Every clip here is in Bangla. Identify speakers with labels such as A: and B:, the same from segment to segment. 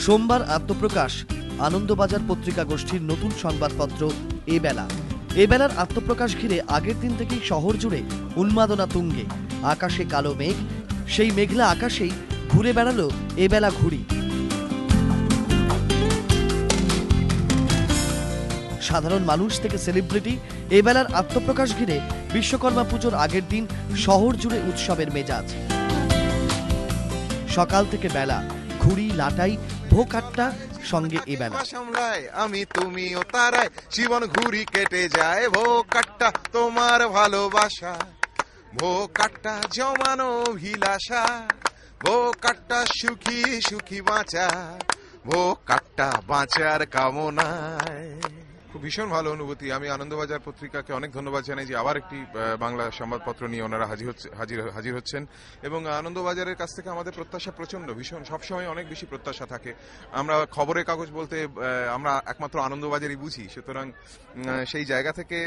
A: সোমবার আত্মপ্রকাশ আনন্দবাজার পত্রিকা গোষ্ঠীর নতুন সংবাদপত্র এবেলা। এবেলার আত্মপ্রকাশ ঘিরে আগের দিন থেকেই শহর জুড়ে উন্মাদনা তুঙ্গে। আকাশে কালো মেঘ, সেই মেঘলা আকাশেই ঘুরে বেড়ালো এবেলা ঘুড়ি। সাধারণ মানুষ থেকে সেলিব্রিটি এবেলার আত্মপ্রকাশ ঘিরে বিশ্বকর্মা পুজোর আগের দিন শহর জুড়ে উৎসবের মেজাজ। সকাল থেকে বেলা ঘুড়ি, লাটাই, ভোগ আটটা সঙ্গে এবেলা।
B: আমি তুমি ও তারাই জীবন ঘুরি কেটে যায়, ভোগ কাট্টা তোমার ভালোবাসা, ভোগ কাট্টা জমানো অভিলাষা, ভোগ কাট্টা সুখী সুখী বাঁচা, ভোগ কাট্টা বাঁচার কামনায়। খুব ভীষণ ভালো অনুভূতি। আমি আনন্দবাজার পত্রিকাকে অনেক ধন্যবাদ জানাই যে আবার একটি বাংলা সংবাদপত্র নিয়ে ওনারা হাজির হচ্ছেন। এবং আনন্দবাজারের কাছ থেকে আমাদের প্রত্যাশা প্রচন্ড, ভীষণ, সবসময় অনেক বেশি প্রত্যাশা থাকে। আমরা খবরের কাগজ বলতে আমরা একমাত্র আনন্দবাজারই বুঝি, সুতরাং সেই জায়গা থেকে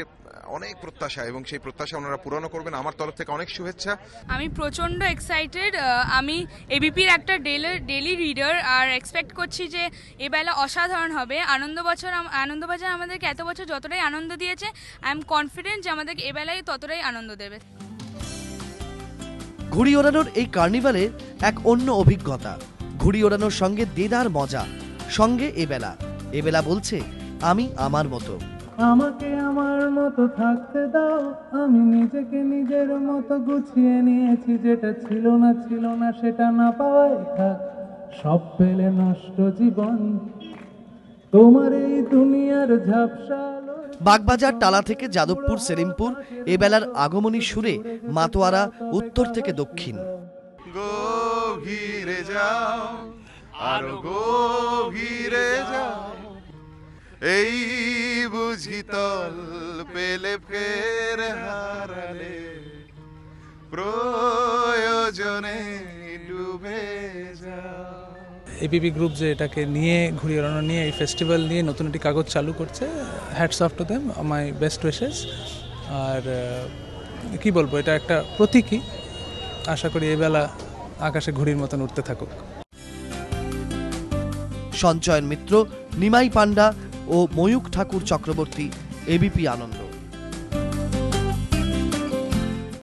B: অনেক প্রত্যাশা, এবং সেই প্রত্যাশা ওনারা পূরণ করবেন। আমার তরফ থেকে অনেক শুভেচ্ছা।
C: আমি প্রচন্ড এক্সাইটেড। আমি এবিপির একটা ডেলি রিডার, আর এক্সপেক্ট করছি যে এবেলা অসাধারণ হবে। আনন্দবাজার আমাদেরকে এত বছর যতটাই আনন্দ দিয়েছে, আই এম কনফিডেন্ট যে আমাদেরকে এবেলায় ততটাই আনন্দ দেবে।
A: ঘুড়ি ওড়ানোর এই কার্নিভালে এক অন্য অভিজ্ঞতা। ঘুড়ি ওড়ানোর সঙ্গে দেদার মজা, সঙ্গে এবেলা। এবেলা বলছে, আমি আমার মতো,
D: আমাকে আমার মতো থাকতে দাও, আমি নিজেকে নিজের মতো গুছিয়ে নিয়েছি, যেটা ছিল না সেটা না পাওয়াই থাক, সব পেলে নষ্ট জীবন তোমার এই দুনিয়ার ঝাপসা।
A: বাগবাজার টালা থেকে যাদবপুর সেলিমপুর এবেলার আগমনী সুরে মাতোয়ারা উত্তর থেকে দক্ষিণ।
B: গভীরে যাও, আরো গভীরে যাও, এই বুঝি তল পেলে ফের হারালে, প্রয়োজনে ডুবে যাও।
E: এবিপি গ্রুপ যে এটাকে নিয়ে, ঘুড়ি ওড়ানো নিয়ে, এই ফেস্টিভ্যাল নিয়ে নতুন একটি কাগজ চালু করছে, hats off to them, my best wishes. আর কি বলবো, এটা একটা প্রতীকী। আশা করি এবেলা আকাশে ঘুড়ির মতন উঠতে থাকুক।
A: সঞ্চয়ন মিত্র, নিমাই পান্ডা ও ময়ূক ঠাকুর চক্রবর্তী, এবিপি আনন্দ।